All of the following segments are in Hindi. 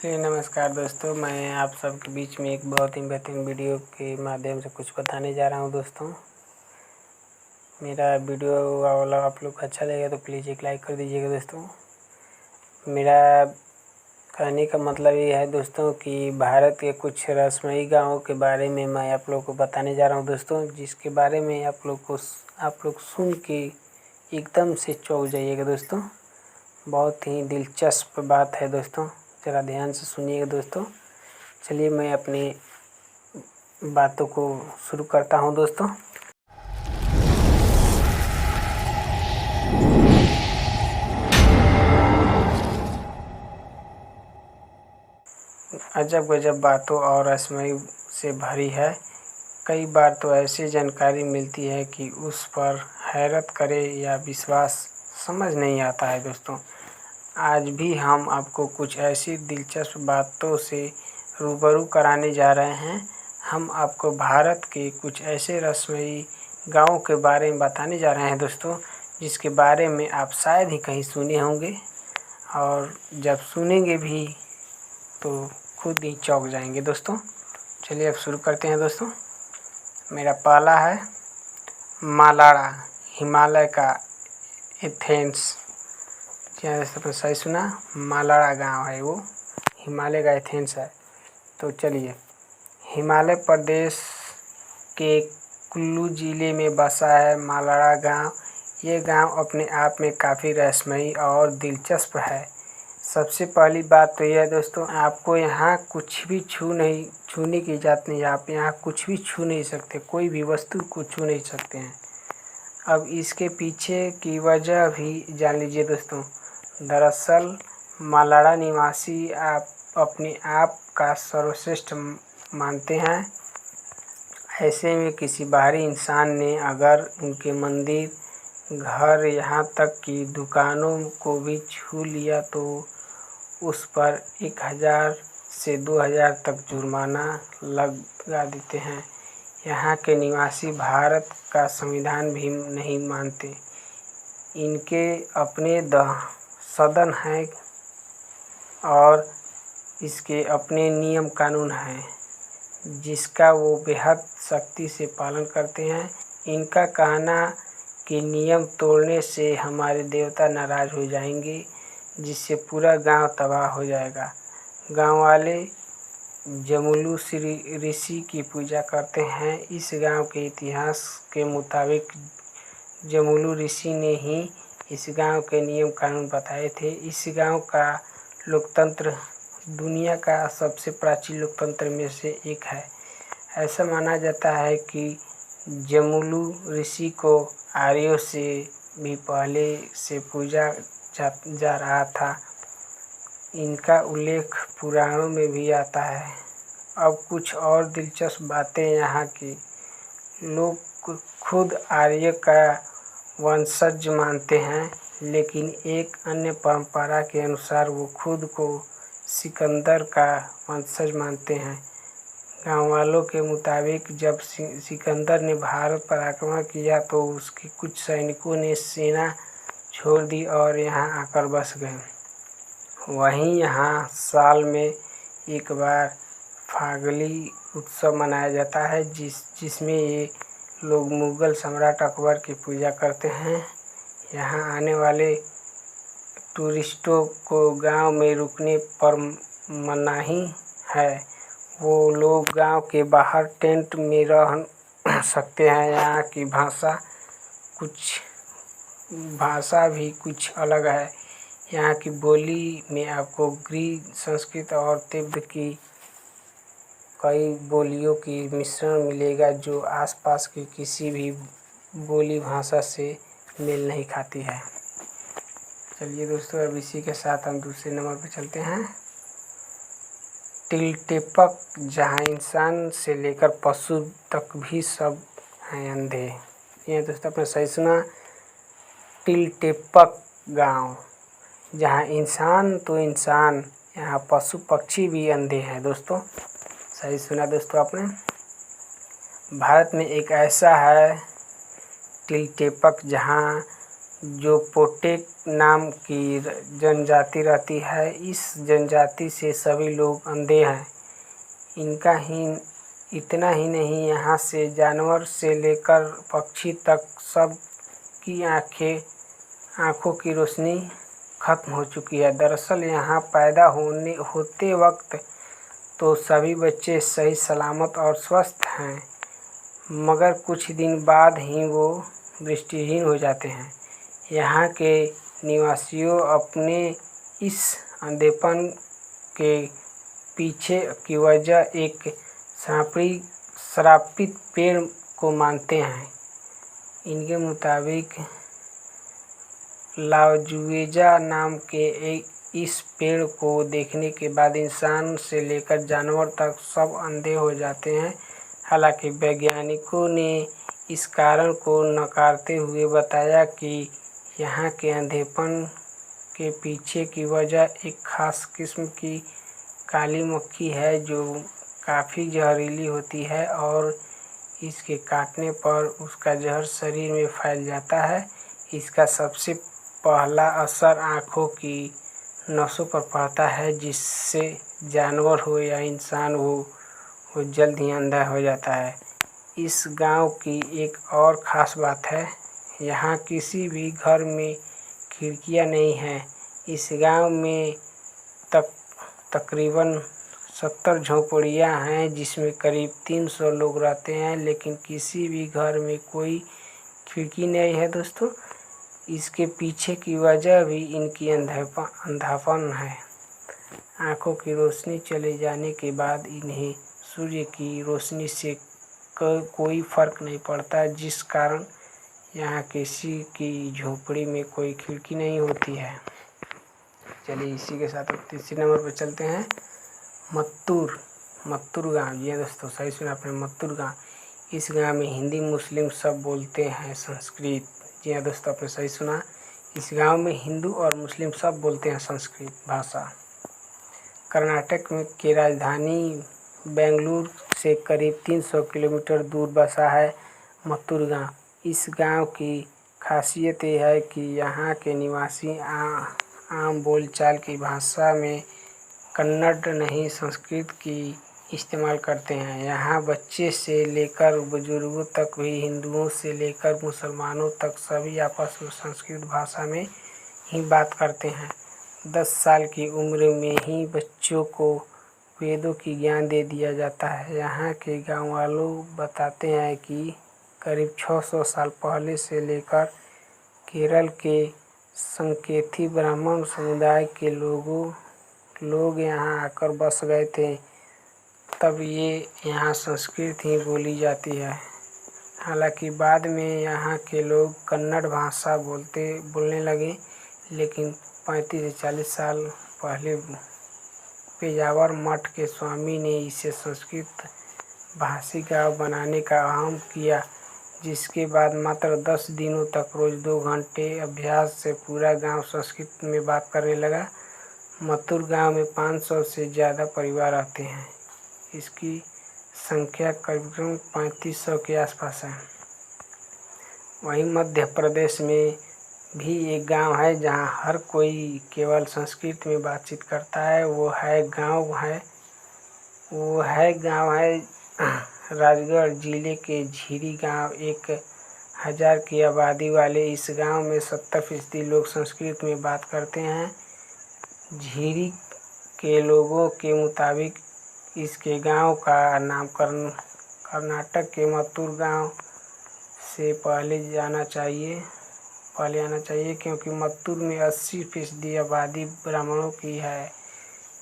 जी नमस्कार दोस्तों, मैं आप सबके बीच में एक बहुत ही बेहतरीन वीडियो के माध्यम से कुछ बताने जा रहा हूं। दोस्तों, मेरा वीडियो वाला आप लोग को अच्छा लगेगा तो प्लीज़ एक लाइक कर दीजिएगा। दोस्तों, मेरा कहने का मतलब ये है दोस्तों कि भारत के कुछ रहस्यमयी गाँवों के बारे में मैं आप लोग को बताने जा रहा हूँ दोस्तों, जिसके बारे में आप लोग सुन के एकदम से चौंक जाइएगा। दोस्तों, बहुत ही दिलचस्प बात है दोस्तों, ज़रा ध्यान से सुनिएगा दोस्तों। चलिए मैं अपनी बातों को शुरू करता हूँ दोस्तों। अजब गजब बातों और रहस्यमय से भरी है। कई बार तो ऐसी जानकारी मिलती है कि उस पर हैरत करे या विश्वास समझ नहीं आता है। दोस्तों, आज भी हम आपको कुछ ऐसी दिलचस्प बातों से रूबरू कराने जा रहे हैं। हम आपको भारत के कुछ ऐसे रहस्यमयी गाँव के बारे में बताने जा रहे हैं दोस्तों, जिसके बारे में आप शायद ही कहीं सुने होंगे, और जब सुनेंगे भी तो खुद ही चौंक जाएंगे। दोस्तों, चलिए अब शुरू करते हैं। दोस्तों, मेरा पहला है मालाड़ा, हिमालय का एथेंस। क्या आपने सही सुना, मालाड़ा गांव है वो, हिमालय का एथेंस है। तो चलिए, हिमाचल प्रदेश के कुल्लू ज़िले में बसा है मालाड़ा गांव। ये गांव अपने आप में काफ़ी रहस्यमयी और दिलचस्प है। सबसे पहली बात तो यह है दोस्तों, आपको यहाँ कुछ भी छूने की इजाज़त नहीं है। आप यहाँ कुछ भी छू नहीं सकते, कोई भी वस्तु को छू नहीं सकते हैं। अब इसके पीछे की वजह भी जान लीजिए दोस्तों। दरअसल मालाड़ा निवासी आप अपने आप का सर्वश्रेष्ठ मानते हैं। ऐसे में किसी बाहरी इंसान ने अगर उनके मंदिर, घर, यहाँ तक कि दुकानों को भी छू लिया तो उस पर 1000 से 2000 तक जुर्माना लगा देते हैं। यहाँ के निवासी भारत का संविधान भी नहीं मानते। इनके अपने सदन हैं और इसके अपने नियम कानून हैं, जिसका वो बेहद सख्ती से पालन करते हैं। इनका कहना कि नियम तोड़ने से हमारे देवता नाराज़ हो जाएंगे, जिससे पूरा गांव तबाह हो जाएगा। गांव वाले जमुलू ऋषि की पूजा करते हैं। इस गांव के इतिहास के मुताबिक जमुलू ऋषि ने ही इस गांव के नियम कानून बताए थे। इस गांव का लोकतंत्र दुनिया का सबसे प्राचीन लोकतंत्र में से एक है। ऐसा माना जाता है कि जमुलू ऋषि को आर्यों से भी पहले से पूजा जा रहा था। इनका उल्लेख पुराणों में भी आता है। अब कुछ और दिलचस्प बातें यहाँ की। लोग खुद आर्य का वंशज मानते हैं, लेकिन एक अन्य परंपरा के अनुसार वो खुद को सिकंदर का वंशज मानते हैं। गाँव वालों के मुताबिक जब सिकंदर ने भारत पर आक्रमण किया तो उसके कुछ सैनिकों ने सेना छोड़ दी और यहाँ आकर बस गए। वहीं यहाँ साल में एक बार फागली उत्सव मनाया जाता है, जिसमें ये लोग मुग़ल सम्राट अकबर की पूजा करते हैं। यहाँ आने वाले टूरिस्टों को गांव में रुकने पर मनाही है। वो लोग गांव के बाहर टेंट में रह सकते हैं। यहाँ की भाषा भी कुछ अलग है। यहाँ की बोली में आपको ग्रीक, संस्कृत और तिब्बत की कई बोलियों की मिश्रण मिलेगा, जो आसपास की किसी भी बोली भाषा से मेल नहीं खाती है। चलिए दोस्तों, अब इसी के साथ हम दूसरे नंबर पर चलते हैं। टिलटेपक, जहाँ इंसान से लेकर पशु तक भी सब हैं अंधे। ये दोस्तों आपने सही सुना, टिलटेपक गांव, जहाँ इंसान तो इंसान, यहाँ पशु पक्षी भी अंधे हैं। दोस्तों, सही सुना दोस्तों आपने। भारत में एक ऐसा है टिलटेपक, जहाँ जो पोटेक नाम की जनजाति रहती है, इस जनजाति से सभी लोग अंधे हैं। इनका ही इतना ही नहीं, यहाँ से जानवर से लेकर पक्षी तक सब की आँखों की रोशनी खत्म हो चुकी है। दरअसल यहाँ पैदा होते वक्त तो सभी बच्चे सही सलामत और स्वस्थ हैं, मगर कुछ दिन बाद ही वो दृष्टिहीन हो जाते हैं। यहाँ के निवासियों अपने इस अंधेपन के पीछे की वजह एक श्रापित पेड़ को मानते हैं। इनके मुताबिक लाओजुएजा नाम के इस पेड़ को देखने के बाद इंसान से लेकर जानवर तक सब अंधे हो जाते हैं। हालांकि वैज्ञानिकों ने इस कारण को नकारते हुए बताया कि यहाँ के अंधेपन के पीछे की वजह एक खास किस्म की काली मक्खी है जो काफ़ी जहरीली होती है और इसके काटने पर उसका जहर शरीर में फैल जाता है। इसका सबसे पहला असर आँखों की नसों पर पड़ता है, जिससे जानवर हो या इंसान हो वो जल्द ही अंधा हो जाता है। इस गांव की एक और ख़ास बात है, यहाँ किसी भी घर में खिड़कियाँ नहीं हैं। इस गांव में तकरीबन 70 झोपड़ियाँ हैं, जिसमें करीब 300 लोग रहते हैं, लेकिन किसी भी घर में कोई खिड़की नहीं है दोस्तों। इसके पीछे की वजह भी इनकी अंधापन है। आँखों की रोशनी चले जाने के बाद इन्हें सूर्य की रोशनी से कोई फ़र्क नहीं पड़ता, जिस कारण यहाँ किसी की झोपड़ी में कोई खिड़की नहीं होती है। चलिए इसी के साथ तीसरे नंबर पर चलते हैं, मत्तूर गाँव। ये दोस्तों सही सुना आपने, मत्तूर गाँव। इस गाँव में हिंदी मुस्लिम सब बोलते हैं संस्कृत। जी हाँ दोस्तों, आपने सही सुना, इस गांव में हिंदू और मुस्लिम सब बोलते हैं संस्कृत भाषा। कर्नाटक में की राजधानी बेंगलुरु से करीब 300 किलोमीटर दूर बसा है मत्तूर गांव। इस गांव की खासियत यह है कि यहाँ के निवासी आम बोलचाल की भाषा में कन्नड़ नहीं संस्कृत की इस्तेमाल करते हैं। यहाँ बच्चे से लेकर बुजुर्गों तक भी, हिंदुओं से लेकर मुसलमानों तक सभी आपस में संस्कृत भाषा में ही बात करते हैं। 10 साल की उम्र में ही बच्चों को वेदों की ज्ञान दे दिया जाता है। यहाँ के गाँव वालों बताते हैं कि करीब 600 साल पहले से लेकर केरल के संकेथी ब्राह्मण समुदाय के लोग यहाँ आकर बस गए थे, तब ये यहाँ संस्कृत ही बोली जाती है। हालांकि बाद में यहाँ के लोग कन्नड़ भाषा बोलने लगे, लेकिन 35 से 40 साल पहले पेजावर मठ के स्वामी ने इसे संस्कृत भाषी गाँव बनाने का आह्वान किया, जिसके बाद मात्र 10 दिनों तक रोज़ 2 घंटे अभ्यास से पूरा गांव संस्कृत में बात करने लगा। मत्तूर गांव में 500 से ज़्यादा परिवार रहते हैं। इसकी संख्या करीबन 3500 के आसपास है। वहीं मध्य प्रदेश में भी एक गांव है जहां हर कोई केवल संस्कृत में बातचीत करता है। वो गांव है राजगढ़ जिले के झीरी गांव। 1000 की आबादी वाले इस गांव में 70% लोग संस्कृत में बात करते हैं। झीरी के लोगों के मुताबिक इसके गांव का नामकरण कर्नाटक के मत्तूर गांव से पहले आना चाहिए, क्योंकि मत्तूर में 80% आबादी ब्राह्मणों की है,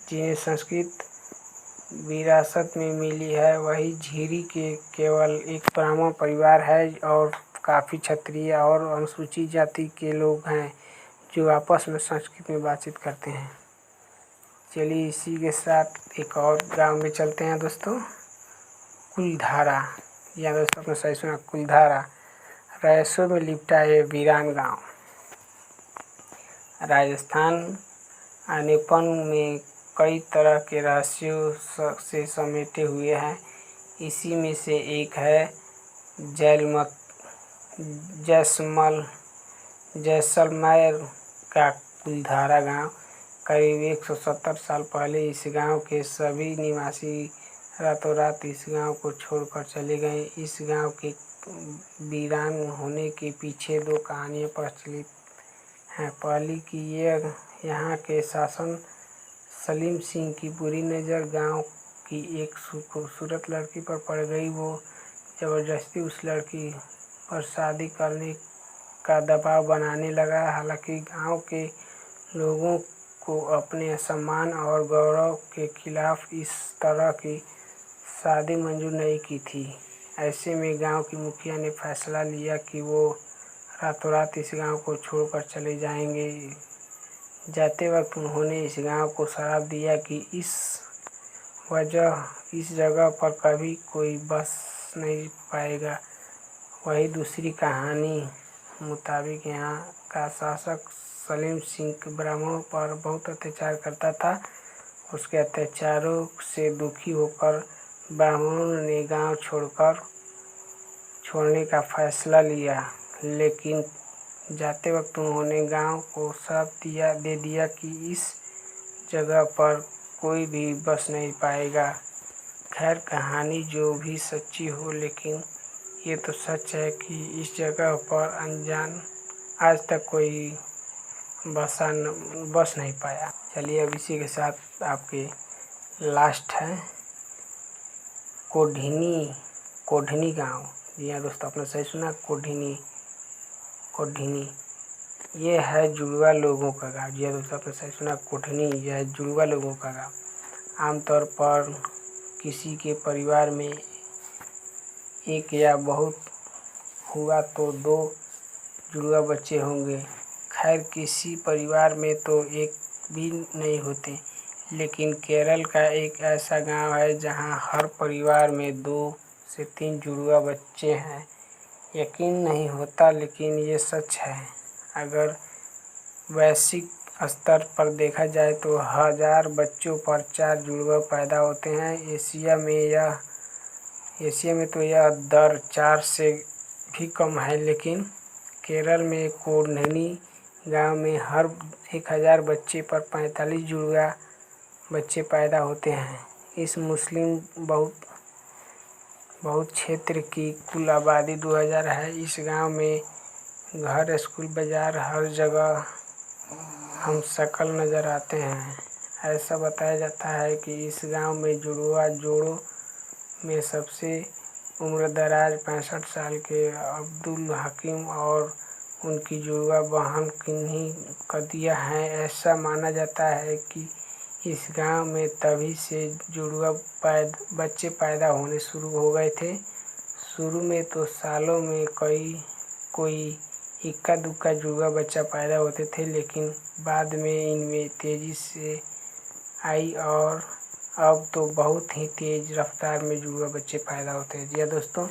जिन्हें संस्कृत विरासत में मिली है। वही झीरी के केवल एक ब्राह्मण परिवार है और काफ़ी क्षत्रिय और अनुसूचित जाति के लोग हैं जो आपस में संस्कृत में बातचीत करते हैं। चलिए इसी के साथ एक और गांव में चलते हैं दोस्तों, कुलधारा। या दोस्तों आपने सही सुना, कुलधारा रायसो में लिपटा है वीरान गांव। राजस्थान आनेपन में कई तरह के रहस्यों से समेटे हुए हैं। इसी में से एक है जैसलमेर जैसलमेर का कुलधारा गांव। करीब 170 साल पहले इस गांव के सभी निवासी रातों रात इस गांव को छोड़कर चले गए। इस गांव के वीरान होने के पीछे दो कहानियां प्रचलित हैं। पहली कि यहाँ के शासक सलीम सिंह की बुरी नज़र गांव की एक खूबसूरत लड़की पर पड़ गई। वो ज़बरदस्ती उस लड़की पर शादी करने का दबाव बनाने लगा। हालांकि गांव के लोगों को अपने सम्मान और गौरव के खिलाफ इस तरह की शादी मंजूर नहीं की थी। ऐसे में गांव की मुखिया ने फैसला लिया कि वो रातों रात इस गांव को छोड़कर चले जाएंगे। जाते वक्त उन्होंने इस गांव को श्राप दिया कि इस जगह पर कभी कोई बस नहीं पाएगा। वही दूसरी कहानी मुताबिक यहाँ का शासक सलीम सिंह ब्राह्मणों पर बहुत अत्याचार करता था। उसके अत्याचारों से दुखी होकर ब्राह्मणों ने गांव छोड़ने का फैसला लिया। लेकिन जाते वक्त उन्होंने गांव को श्राप दे दिया कि इस जगह पर कोई भी बस नहीं पाएगा। खैर, कहानी जो भी सच्ची हो, लेकिन ये तो सच है कि इस जगह पर आज तक कोई बस नहीं पाया। चलिए अब इसी के साथ आपके लास्ट है कोढ़नी गांव। जी हाँ दोस्तों, आपने सही सुना, कोढ़नी। ये है जुड़वा लोगों का गांव। जी हाँ दोस्तों, आपने सही सुना, कोढ़नी। यह है जुड़वा लोगों का गांव। आमतौर पर किसी के परिवार में एक या बहुत हुआ तो 2 जुड़वा बच्चे होंगे। खैर, किसी परिवार में तो एक भी नहीं होते। लेकिन केरल का एक ऐसा गांव है जहां हर परिवार में 2 से 3 जुड़वा बच्चे हैं। यकीन नहीं होता, लेकिन ये सच है। अगर वैश्विक स्तर पर देखा जाए तो 1000 बच्चों पर 4 जुड़वा पैदा होते हैं। एशिया में तो यह दर 4 से भी कम है। लेकिन केरल में कोढ़नी गांव में हर 1000 बच्चे पर 45 जुड़वा बच्चे पैदा होते हैं। इस मुस्लिम बहुत क्षेत्र की कुल आबादी 2000 है। इस गांव में घर, स्कूल, बाजार, हर जगह हम शक्ल नज़र आते हैं। ऐसा बताया जाता है कि इस गांव में जुड़वा जोड़ों में सबसे उम्रदराज 65 साल के अब्दुल हकीम और उनकी जुड़वा बहन किन्ही कदिया हैं। ऐसा माना जाता है कि इस गांव में तभी से जुड़वा बच्चे पैदा होने शुरू हो गए थे। शुरू में तो सालों में कोई इक्का दुक्का जुड़वा बच्चा पैदा होते थे, लेकिन बाद में इनमें तेज़ी से आई और अब तो बहुत ही तेज़ रफ्तार में जुड़वा बच्चे पैदा होते हैं। जी हाँ दोस्तों,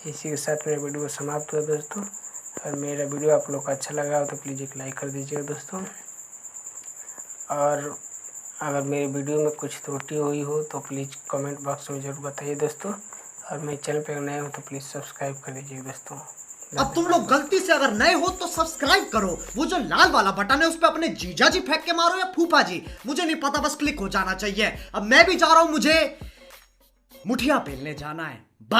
इसी के साथ मेरा वीडियो समाप्त हुआ दोस्तों। और मेरा वीडियो आप लोग को अच्छा लगा हो तो प्लीज़ एक लाइक कर दीजिएगा दोस्तों। और अगर मेरे वीडियो में कुछ त्रुटि हुई हो तो प्लीज़ कमेंट बॉक्स में ज़रूर बताइए दोस्तों। और मेरे चैनल पर नए हो तो प्लीज़ सब्सक्राइब कर लीजिए दोस्तों। अब तुम लोग गलती से अगर नए हो तो सब्सक्राइब करो। वो जो लाल वाला बटन है उस पर अपने जीजा जी फेंक के मारो या फूफा जी, मुझे नहीं पता, बस क्लिक हो जाना चाहिए। अब मैं भी जा रहा हूं, मुझे मुठिया पेलने जाना है।